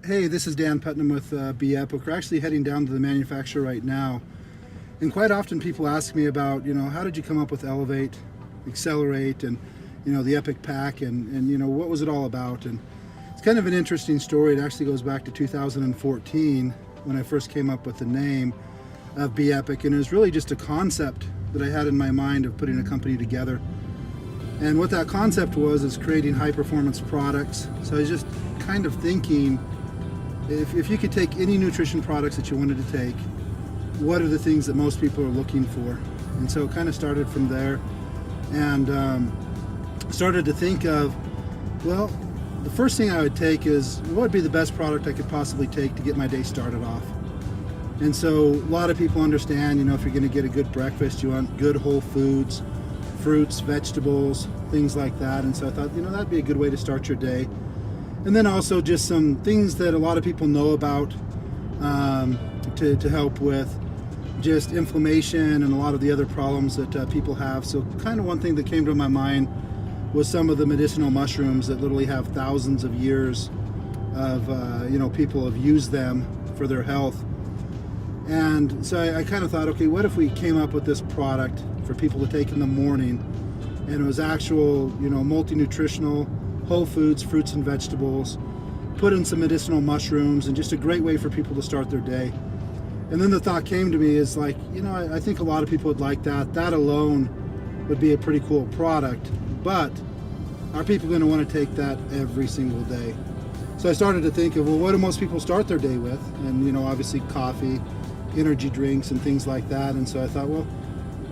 Hey, this is Dan Putnam with Bepic. We're actually heading down to the manufacturer right now. And quite often people ask me about, how did you come up with Elevate, Accelerate, and, the Epic Pack, and what was it all about? And it's kind of an interesting story. It actually goes back to 2014 when I first came up with the name of Bepic, and it was really just a concept that I had in my mind of putting a company together. And what that concept was is creating high-performance products. So I was just kind of thinking, if you could take any nutrition products that you wanted to take, what are the things that most people are looking for? And so it kind of started from there, and started to think of, well, the first thing I would take is, what would be the best product I could possibly take to get my day started off? And so a lot of people understand, if you're going to get a good breakfast, you want good whole foods, fruits, vegetables, things like that. And so I thought, that'd be a good way to start your day. And then also just some things that a lot of people know about to help with just inflammation and a lot of the other problems that people have. So kind of one thing that came to my mind was some of the medicinal mushrooms that literally have thousands of years of, people have used them for their health. And so I kind of thought, okay, what if we came up with this product for people to take in the morning, and it was actual, multi-nutritional, whole foods, fruits and vegetables, put in some medicinal mushrooms, and just a great way for people to start their day. And then the thought came to me is like, I think a lot of people would like that. That alone would be a pretty cool product, but are people going to want to take that every single day? So I started to think of, well, what do most people start their day with? And, obviously coffee, energy drinks, and things like that. And so I thought, well,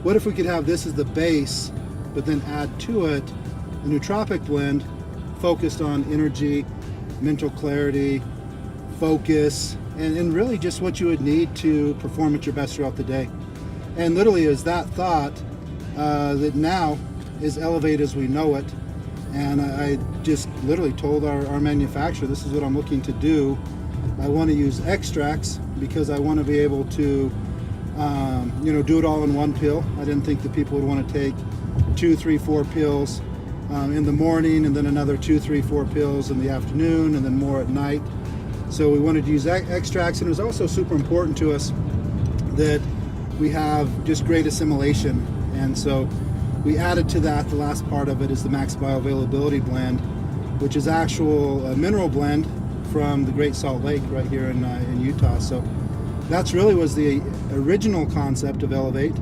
what if we could have this as the base, but then add to it a nootropic blend focused on energy, mental clarity, focus, and really just what you would need to perform at your best throughout the day. And literally is that thought that now is Elevate as we know it. And I just literally told our manufacturer, this is what I'm looking to do. I want to use extracts because I want to be able to do it all in one pill. I didn't think that people would want to take 2, 3, 4 pills in the morning, and then another 2, 3, 4 pills in the afternoon, and then more at night. So we wanted to use extracts, and it was also super important to us that we have just great assimilation. And so we added to that, the last part of it is the Max Bioavailability blend, which is actual mineral blend from the Great Salt Lake right here in Utah. So that's really was the original concept of Elevate.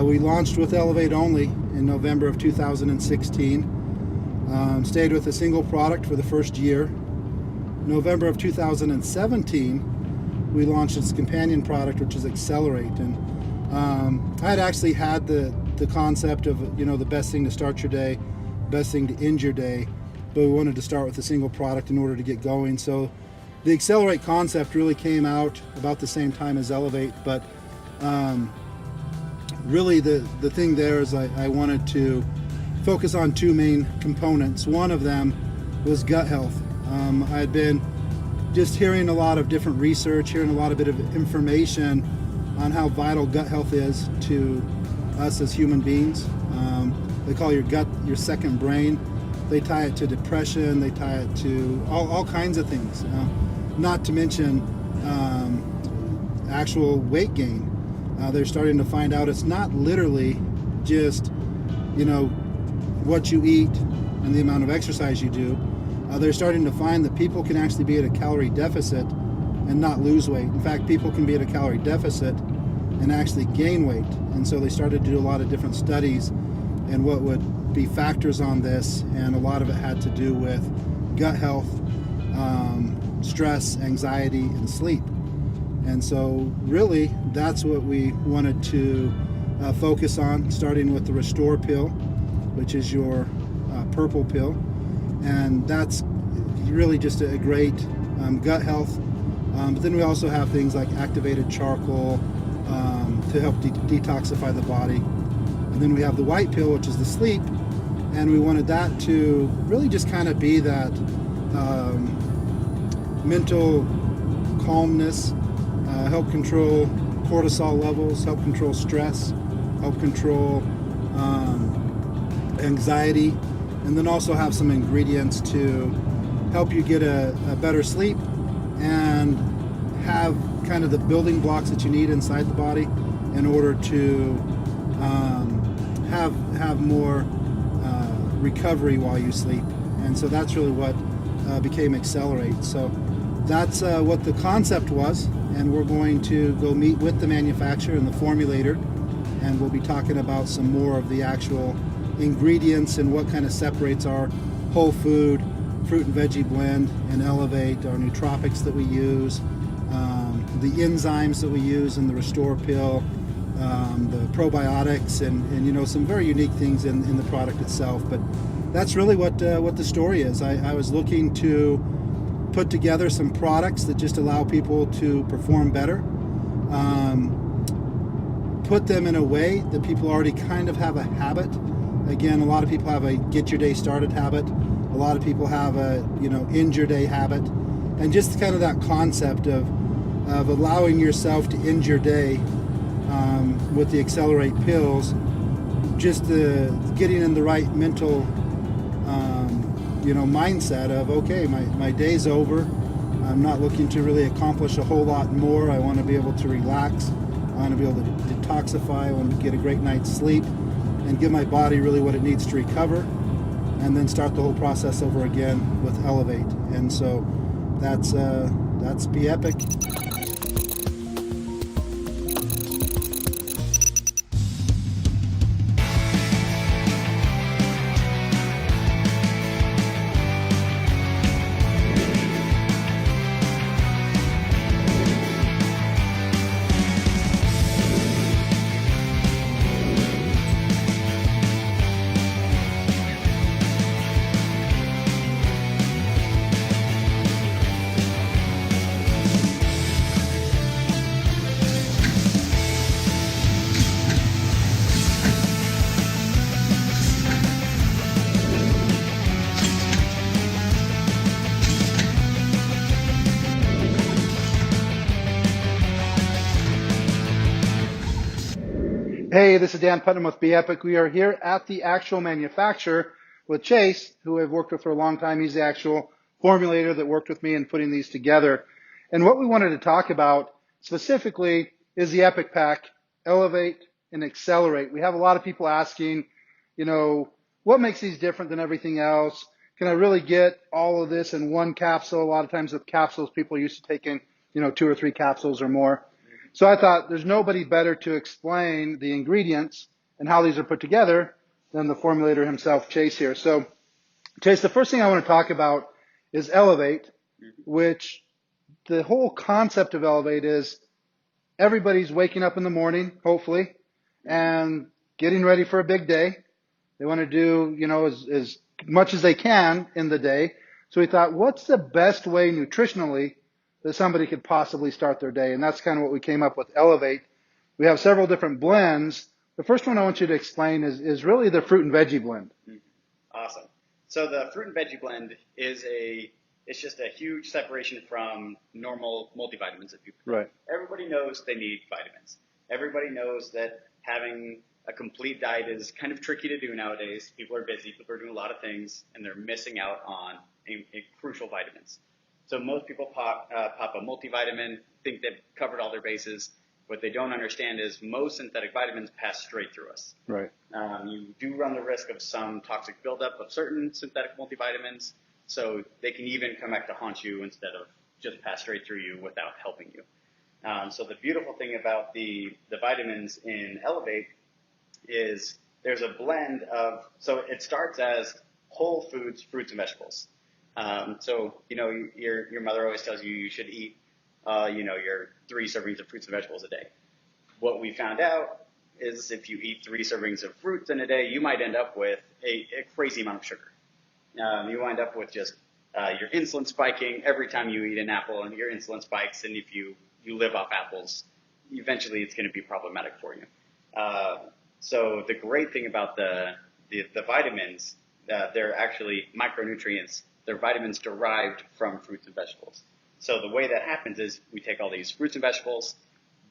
We launched with Elevate only in November of 2016. Stayed with a single product for the first year. November of 2017, we launched its companion product, which is Accelerate. And I had actually had the concept of, the best thing to start your day, best thing to end your day, but we wanted to start with a single product in order to get going. So the Accelerate concept really came out about the same time as Elevate, but really the thing there is I wanted to focus on 2 main components. One of them was gut health. I had been just hearing a lot of different research, hearing a lot of bit of information on how vital gut health is to us as human beings. They call your gut your second brain. They tie it to depression, they tie it to all kinds of things, not to mention actual weight gain. They're starting to find out it's not literally just what you eat and the amount of exercise you do. They're starting to find that people can actually be at a calorie deficit and not lose weight. In fact, people can be at a calorie deficit and actually gain weight. And so they started to do a lot of different studies and what would be factors on this, and a lot of it had to do with gut health, stress, anxiety, and sleep. And so really that's what we wanted to focus on, starting with the Restore pill, which is your purple pill. And that's really just a great gut health. But then we also have things like activated charcoal to help detoxify the body. And then we have the white pill, which is the sleep. And we wanted that to really just kind of be that mental calmness, help control cortisol levels, help control stress, help control anxiety, and then also have some ingredients to help you get a better sleep and have kind of the building blocks that you need inside the body in order to have more recovery while you sleep. And so that's really what became Accelerate. So that's what the concept was, and we're going to go meet with the manufacturer and the formulator, and we'll be talking about some more of the actual ingredients and what kind of separates our whole food, fruit and veggie blend, and Elevate, our nootropics that we use, the enzymes that we use in the Restore pill, the probiotics, and you know, some very unique things in the product itself. But that's really what the story is. I was looking to put together some products that just allow people to perform better, put them in a way that people already kind of have a habit. Again, a lot of people have a get your day started habit. A lot of people have a, you know, end your day habit. And just kind of that concept of allowing yourself to end your day with the Accelerate pills, just getting in the right mental you know, mindset of, okay, my day's over. I'm not looking to really accomplish a whole lot more. I want to be able to relax. I want to be able to detoxify. I want to get a great night's sleep and give my body really what it needs to recover, and then start the whole process over again with Elevate. And so that's Bepic. Hey, this is Dan Putnam with Bepic. We are here at the actual manufacturer with Chase, who I've worked with for a long time. He's the actual formulator that worked with me in putting these together. And what we wanted to talk about specifically is the Epic Pack, Elevate and Accelerate. We have a lot of people asking, you know, what makes these different than everything else? Can I really get all of this in one capsule? A lot of times with capsules, people are used to taking, you know, 2 or 3 capsules or more. So I thought there's nobody better to explain the ingredients and how these are put together than the formulator himself, Chase, here. So, Chase, the first thing I want to talk about is Elevate, which the whole concept of Elevate is everybody's waking up in the morning, hopefully, and getting ready for a big day. They want to do, you know, as much as they can in the day. So we thought, what's the best way nutritionally that somebody could possibly start their day? And that's kind of what we came up with, Elevate. We have several different blends. The first one I want you to explain is really the fruit and veggie blend. Awesome. So the fruit and veggie blend it's just a huge separation from normal multivitamins that people take. Right. Everybody knows they need vitamins. Everybody knows that having a complete diet is kind of tricky to do nowadays. People are busy, people are doing a lot of things, and they're missing out on crucial vitamins. So most people pop a multivitamin, think they've covered all their bases. What they don't understand is most synthetic vitamins pass straight through us. Right. You do run the risk of some toxic buildup of certain synthetic multivitamins, so they can even come back to haunt you instead of just pass straight through you without helping you. So the beautiful thing about the vitamins in Elevate is there's a blend of, so it starts as whole foods, fruits and vegetables. So, you know, your mother always tells you should eat, you know, your 3 servings of fruits and vegetables a day. What we found out is if you eat 3 servings of fruits in a day, you might end up with a crazy amount of sugar. You wind up with just your insulin spiking every time you eat an apple, and your insulin spikes, and if you live off apples, eventually it's going to be problematic for you. So the great thing about the vitamins, they're actually micronutrients. They're vitamins derived from fruits and vegetables. So the way that happens is we take all these fruits and vegetables,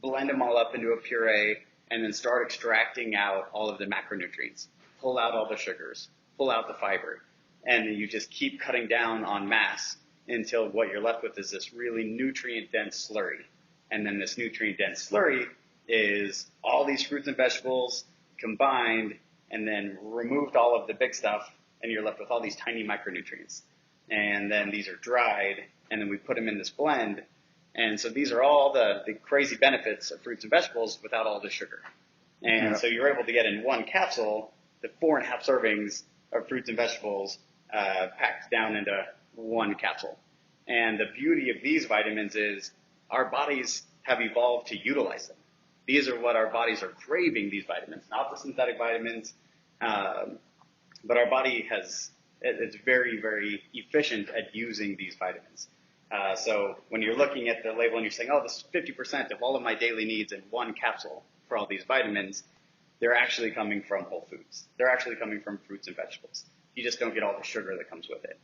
blend them all up into a puree, and then start extracting out all of the macronutrients. Pull out all the sugars, pull out the fiber, and then you just keep cutting down on mass until what you're left with is this really nutrient-dense slurry. And then this nutrient-dense slurry is all these fruits and vegetables combined and then removed all of the big stuff, and you're left with all these tiny micronutrients. And then these are dried, and then we put them in this blend. And so these are all the crazy benefits of fruits and vegetables without all the sugar. And so you're able to get in one capsule the 4.5 servings of fruits and vegetables packed down into one capsule. And the beauty of these vitamins is our bodies have evolved to utilize them. These are what our bodies are craving, these vitamins, not the synthetic vitamins, but our body it's very, very efficient at using these vitamins. So when you're looking at the label and you're saying, oh, this is 50% of all of my daily needs in one capsule for all these vitamins, they're actually coming from whole foods. They're actually coming from fruits and vegetables. You just don't get all the sugar that comes with it.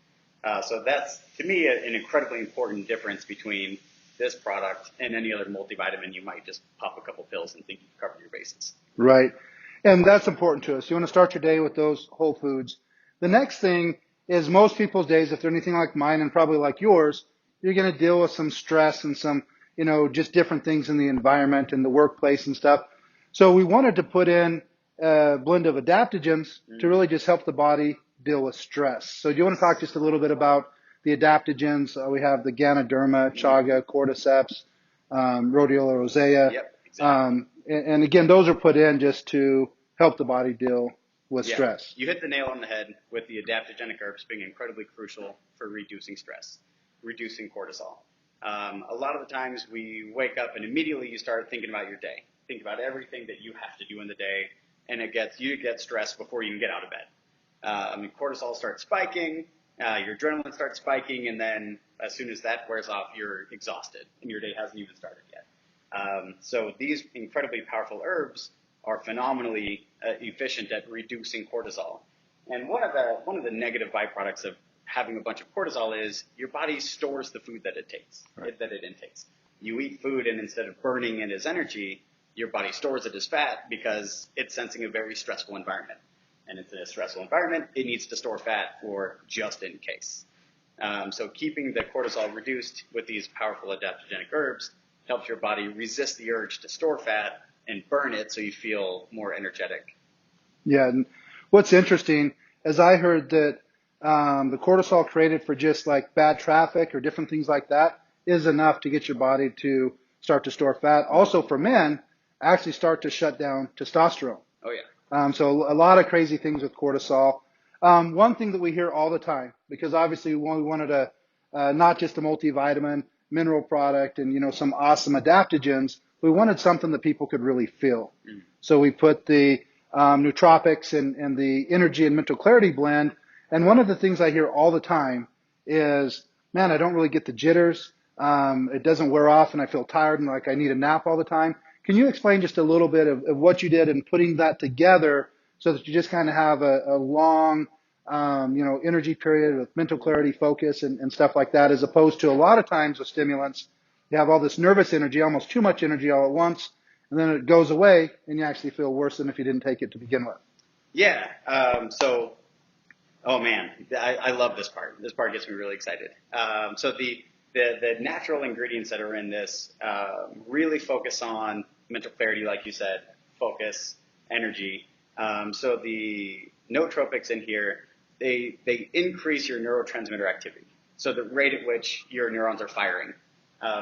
So that's, to me, an incredibly important difference between this product and any other multivitamin you might just pop a couple pills and think you've covered your bases. Right. And that's important to us. You want to start your day with those whole foods. The next thing is most people's days, if they're anything like mine and probably like yours, you're going to deal with some stress and some, just different things in the environment and the workplace and stuff. So we wanted to put in a blend of adaptogens to really just help the body deal with stress. So do you want to talk just a little bit about the adaptogens? We have the Ganoderma, Chaga, Cordyceps, Rhodiola rosea. Yep, exactly. And again, those are put in just to help the body deal with stress. You hit the nail on the head with the adaptogenic herbs being incredibly crucial for reducing stress, reducing cortisol. A lot of the times we wake up and immediately you start thinking about your day. Think about everything that you have to do in the day, and you get stressed before you can get out of bed. Cortisol starts spiking, your adrenaline starts spiking, and then as soon as that wears off, you're exhausted, and your day hasn't even started yet. So these incredibly powerful herbs are phenomenally efficient at reducing cortisol. And one of the negative byproducts of having a bunch of cortisol is your body stores the food that it takes, that it intakes. You eat food, and instead of burning it as energy, your body stores it as fat because it's sensing a very stressful environment. And it's in a stressful environment, it needs to store fat for just in case. So keeping the cortisol reduced with these powerful adaptogenic herbs helps your body resist the urge to store fat and burn it so you feel more energetic. Yeah, and what's interesting is I heard that the cortisol created for just like bad traffic or different things like that is enough to get your body to start to store fat. Also for men, actually start to shut down testosterone. Oh, yeah. So a lot of crazy things with cortisol. One thing that we hear all the time, because obviously we wanted not just a multivitamin, mineral product, and some awesome adaptogens, we wanted something that people could really feel. So we put the nootropics and the energy and mental clarity blend. And one of the things I hear all the time is, man, I don't really get the jitters. It doesn't wear off, and I feel tired and like I need a nap all the time. Can you explain just a little bit of what you did in putting that together so that you just kind of have a long, energy period with mental clarity, focus, and stuff like that, as opposed to a lot of times with stimulants, you have all this nervous energy, almost too much energy all at once, and then it goes away, and you actually feel worse than if you didn't take it to begin with. Yeah. Oh man, I love this part. This part gets me really excited. So the natural ingredients that are in this really focus on mental clarity, like you said, focus, energy. So the nootropics in here, they increase your neurotransmitter activity. So the rate at which your neurons are firing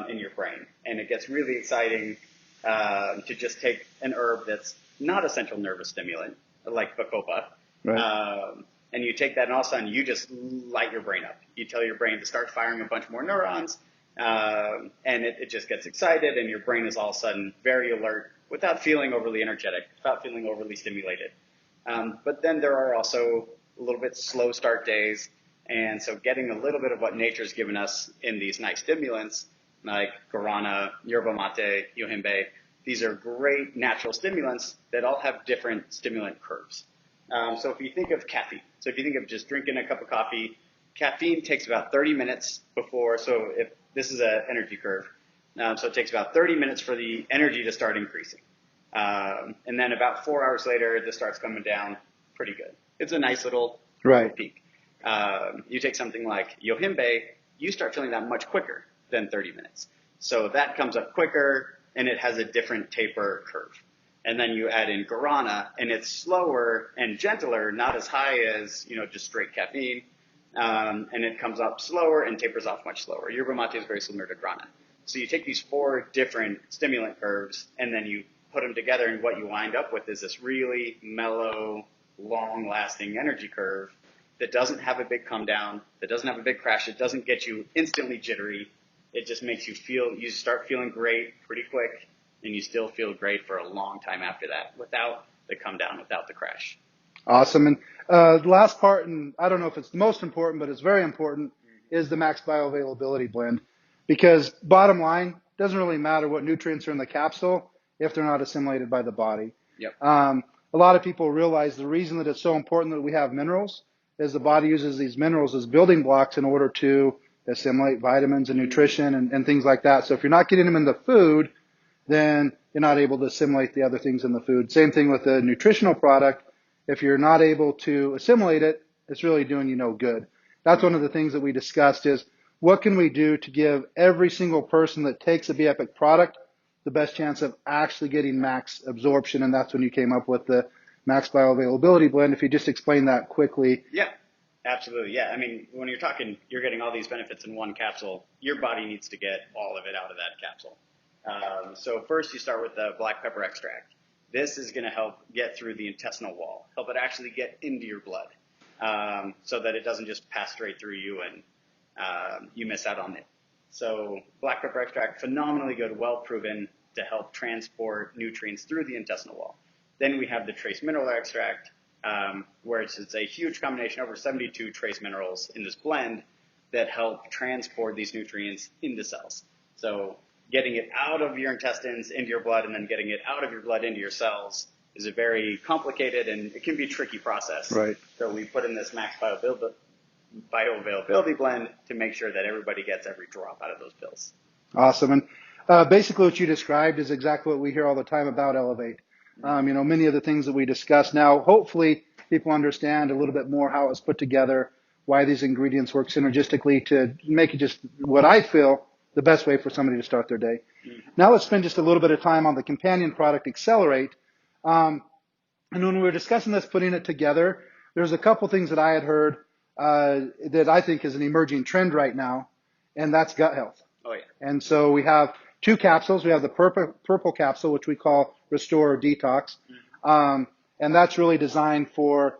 in your brain. And it gets really exciting to just take an herb that's not a central nervous stimulant, like Bacopa. Right. And you take that, and all of a sudden you just light your brain up. You tell your brain to start firing a bunch more neurons, and it just gets excited, and your brain is all of a sudden very alert without feeling overly energetic, without feeling overly stimulated. But then there are also a little bit slow start days, and so getting a little bit of what nature's given us in these nice stimulants, like guarana, yerba mate, yohimbe, these are great natural stimulants that all have different stimulant curves. So if you think of caffeine, so if you think of just drinking a cup of coffee, caffeine takes about 30 minutes before, so if this is an energy curve, so it takes about 30 minutes for the energy to start increasing. And then about 4 hours later, this starts coming down pretty good. It's a nice little Right. Bepic. You take something like Yohimbe, you start feeling that much quicker than 30 minutes. So that comes up quicker, and it has a different taper curve. And then you add in guarana, and it's slower and gentler, not as high as, just straight caffeine. And it comes up slower and tapers off much slower. Yerba mate is very similar to guarana. So you take these 4 different stimulant curves, and then you put them together, and what you wind up with is this really mellow, long-lasting energy curve that doesn't have a big come down, that doesn't have a big crash. It doesn't get you instantly jittery. It just makes you start feeling great pretty quick, and you still feel great for a long time after that without the come down, without the crash. Awesome. And the last part, and I don't know if it's the most important, but it's very important, is the max bioavailability blend. Because bottom line, it doesn't really matter what nutrients are in the capsule if they're not assimilated by the body. Yep. A lot of people realize the reason that it's so important that we have minerals is the body uses these minerals as building blocks in order to assimilate vitamins and nutrition and things like that. So if you're not getting them in the food, then you're not able to assimilate the other things in the food. Same thing with the nutritional product. If you're not able to assimilate it, it's really doing you no good. That's one of the things that we discussed is what can we do to give every single person that takes a Bepic product the best chance of actually getting max absorption, and that's when you came up with the max bioavailability blend. If you just explain that quickly. Yeah, absolutely. Yeah, I mean, when you're talking, you're getting all these benefits in one capsule, your body needs to get all of it out of that capsule. So first you start with the black pepper extract. This is going to help get through the intestinal wall, help it actually get into your blood, so that it doesn't just pass straight through you and you miss out on it. So black pepper extract, phenomenally good, well proven to help transport nutrients through the intestinal wall. Then we have the trace mineral extract, where it's a huge combination, over 72 trace minerals in this blend that help transport these nutrients into cells. So getting it out of your intestines into your blood and then getting it out of your blood into your cells is a very complicated and it can be a tricky process. Right. So we put in this max bioavailability blend to make sure that everybody gets every drop out of those pills. Awesome. And basically what you described is exactly what we hear all the time about Elevate. Many of the things that we discuss now, hopefully people understand a little bit more how it's put together, why these ingredients work synergistically to make it just what I feel the best way for somebody to start their day. Mm-hmm. Now let's spend just a little bit of time on the companion product, Accelerate. And when we were discussing this, putting it together, there's a couple things that I had heard that I think is an emerging trend right now, and that's gut health. Oh, yeah. And so we have 2 capsules. We have the purple capsule, which we call Restore or Detox. Mm-hmm. And that's really designed for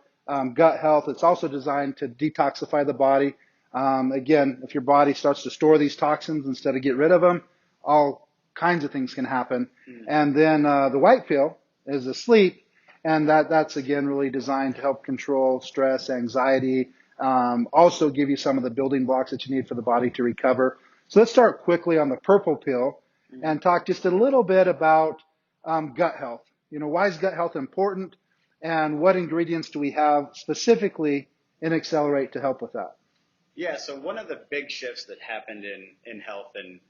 gut health. It's also designed to detoxify the body. Again, if your body starts to store these toxins instead of get rid of them, all kinds of things can happen. Mm-hmm. And then the white pill is the sleep, and that's again really designed to help control stress, anxiety, also give you some of the building blocks that you need for the body to recover. So let's start quickly on the purple pill and talk just a little bit about gut health. Why is gut health important, and what ingredients do we have specifically in Accelerate to help with that? Yeah, so one of the big shifts that happened in health and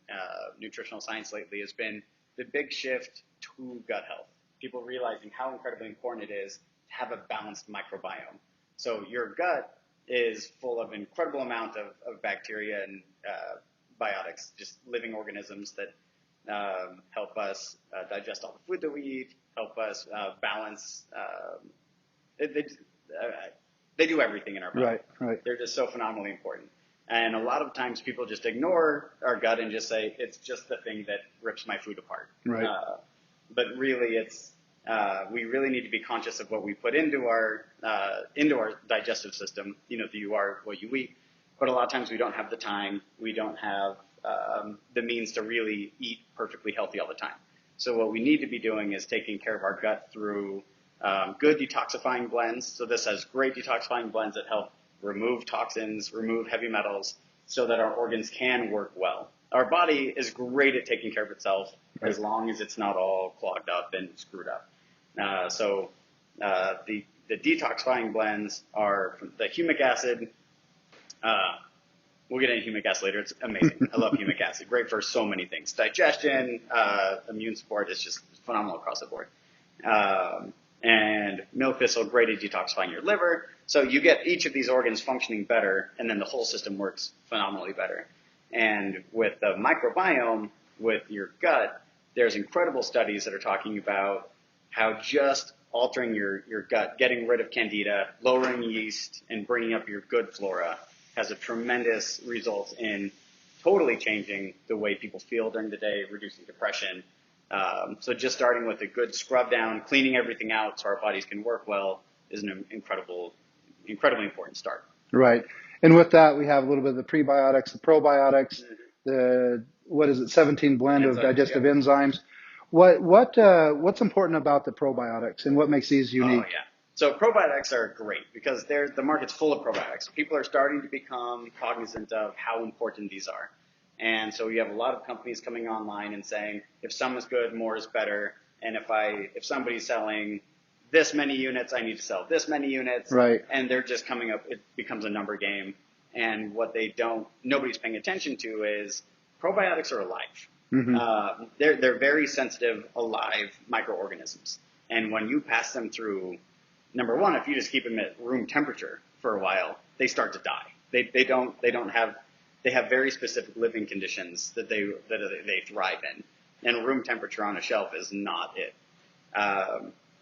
nutritional science lately has been the big shift to gut health. People realizing how incredibly important it is to have a balanced microbiome. So your gut is full of incredible amount of bacteria and biotics, just living organisms that help us digest all the food that we eat, help us balance. They do everything in our body. Right. They're just so phenomenally important. And a lot of times people just ignore our gut and just say, it's just the thing that rips my food apart. Right. But really we really need to be conscious of what we put into our digestive system. You are what you eat. But a lot of times we don't have the time. We don't have the means to really eat perfectly healthy all the time. So what we need to be doing is taking care of our gut through good detoxifying blends. So this has great detoxifying blends that help remove toxins, remove heavy metals, so that our organs can work well. Our body is great at taking care of itself as long as it's not all clogged up and screwed up. So the detoxifying blends are the humic acid. We'll get into humic acid later. It's amazing. I love humic acid. Great for so many things. Digestion, immune support. It's just phenomenal across the board. And milk thistle, great at detoxifying your liver. So you get each of these organs functioning better, and then the whole system works phenomenally better. And with the microbiome, with your gut, there's incredible studies that are talking about how just altering your gut, getting rid of candida, lowering yeast, and bringing up your good flora has a tremendous result in totally changing the way people feel during the day, reducing depression. So just starting with a good scrub down, cleaning everything out so our bodies can work well is an incredibly important start. Right. And with that, we have a little bit of the prebiotics, the probiotics, the, 17 blend of digestive enzymes. What's important about the probiotics and what makes these unique? Oh, yeah. So probiotics are great because the market's full of probiotics. People are starting to become cognizant of how important these are. And so you have a lot of companies coming online and saying, if some is good, more is better. And if somebody's selling this many units, I need to sell this many units. Right. And they're just coming up, it becomes a number game. And what nobody's paying attention to is probiotics are alive. Mm-hmm. They're very sensitive, alive microorganisms. And when you pass them through, number one, if you just keep them at room temperature for a while, they start to die. They have very specific living conditions that they thrive in. And room temperature on a shelf is not it.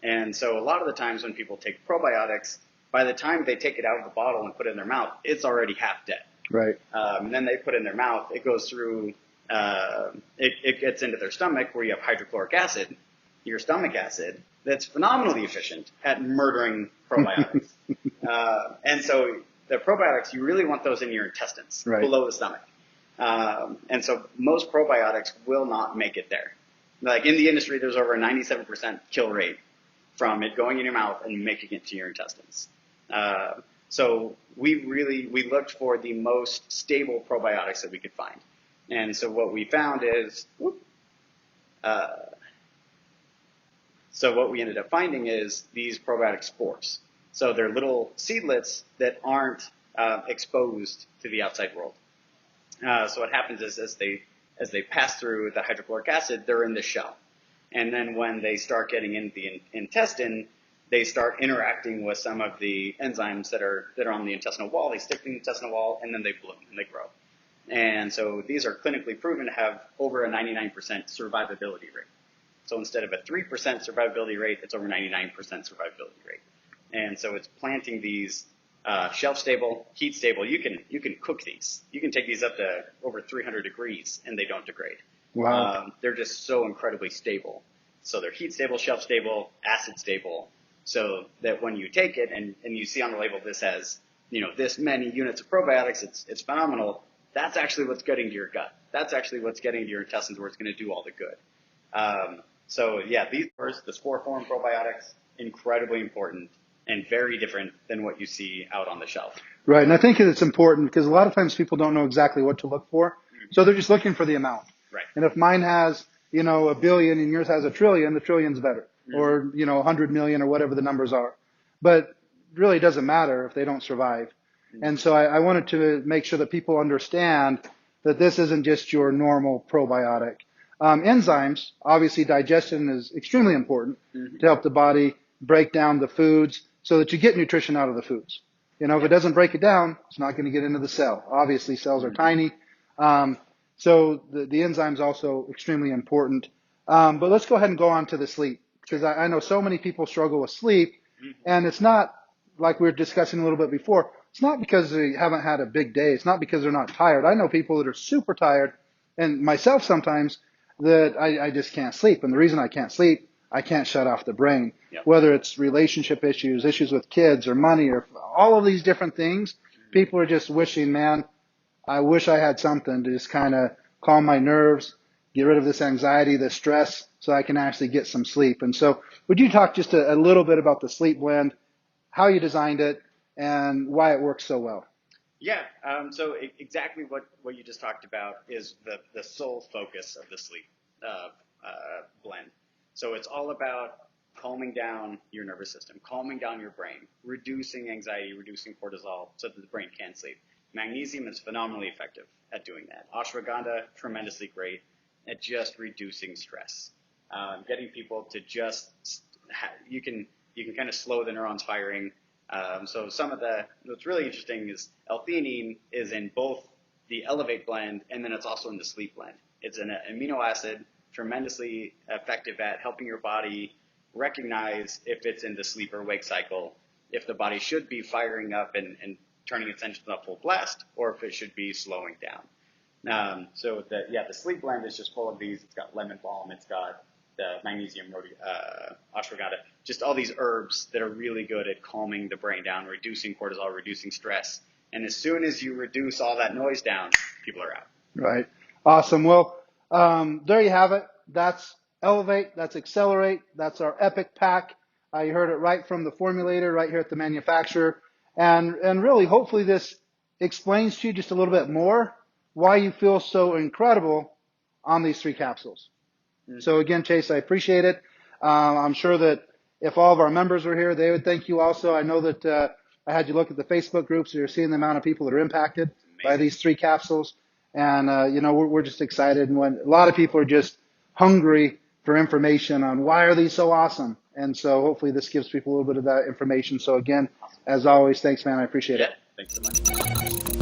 And so a lot of the times when people take probiotics, by the time they take it out of the bottle and put it in their mouth, it's already half dead. Right. And then they put it in their mouth, it goes through, it gets into their stomach where you have hydrochloric acid, your stomach acid, that's phenomenally efficient at murdering probiotics. And so the probiotics, you really want those in your intestines, right, below the stomach. And so most probiotics will not make it there. Like in the industry, there's over a 97% kill rate from it going in your mouth and making it to your intestines. So we looked for the most stable probiotics that we could find. And so what we found is, so what we ended up finding is these probiotic spores. So they're little seedlets that aren't exposed to the outside world. So what happens is as they pass through the hydrochloric acid, they're in the shell. And then when they start getting into the intestine, they start interacting with some of the enzymes that are on the intestinal wall. They stick to the intestinal wall, and then they bloom and they grow. And so these are clinically proven to have over a 99% survivability rate. So instead of a 3% survivability rate, it's over 99% survivability rate. And so it's planting these shelf stable, heat stable. You can cook these. You can take these up to over 300 degrees and they don't degrade. Wow. They're just so incredibly stable. So they're heat stable, shelf stable, acid stable. So that when you take it and you see on the label this has, this many units of probiotics, it's phenomenal. That's actually what's getting to your gut. That's actually what's getting to your intestines where it's going to do all the good. So yeah, the spore form probiotics, incredibly important and very different than what you see out on the shelf. Right. And I think it's important because a lot of times people don't know exactly what to look for. Mm-hmm. So they're just looking for the amount. Right. And if mine has, a billion and yours has a trillion, the trillion's better. Mm-hmm. Or, 100 million or whatever the numbers are. But it really doesn't matter if they don't survive. Mm-hmm. And so I wanted to make sure that people understand that this isn't just your normal probiotic. Enzymes, obviously digestion is extremely important, mm-hmm, to help the body break down the foods so that you get nutrition out of the foods. If it doesn't break it down, it's not going to get into the cell. Obviously, cells are tiny. So the enzymes also extremely important. But let's go ahead and go on to the sleep because I know so many people struggle with sleep, and it's not like we were discussing a little bit before. It's not because they haven't had a big day. It's not because they're not tired. I know people that are super tired, and myself sometimes, that I just can't sleep. And the reason I can't sleep, I can't shut off the brain. Yep. Whether it's relationship issues with kids or money or all of these different things, people are just wishing, man, I wish I had something to just kind of calm my nerves, get rid of this anxiety, this stress, so I can actually get some sleep. And so would you talk just a little bit about the sleep blend, how you designed it, and why it works so well? Yeah, so exactly what you just talked about is the sole focus of the sleep blend. So it's all about calming down your nervous system, calming down your brain, reducing anxiety, reducing cortisol so that the brain can sleep. Magnesium is phenomenally effective at doing that. Ashwagandha, tremendously great at just reducing stress. Getting people to just, you can kind of slow the neurons firing So what's really interesting is L-theanine is in both the Elevate blend and then it's also in the Sleep blend. It's an amino acid tremendously effective at helping your body recognize if it's in the sleep or wake cycle, if the body should be firing up and turning its engines up full blast, or if it should be slowing down. The Sleep blend is just full of these. It's got lemon balm, it's got the magnesium ashwagandha, just all these herbs that are really good at calming the brain down, reducing cortisol, reducing stress. And as soon as you reduce all that noise down, people are out. Right. Awesome. Well, there you have it. That's Elevate. That's Accelerate. That's our Epic pack. You heard it right from the formulator, right here at the manufacturer. And really, hopefully this explains to you just a little bit more why you feel so incredible on these 3 capsules. Mm-hmm. So again, Chase, I appreciate it. I'm sure that if all of our members were here, they would thank you also. I know that I had you look at the Facebook group, so you're seeing the amount of people that are impacted by these 3 capsules. And, we're just excited. And when a lot of people are just hungry for information on why are these so awesome. And so hopefully this gives people a little bit of that information. So again, as always, thanks, man. I appreciate it. Thanks so much.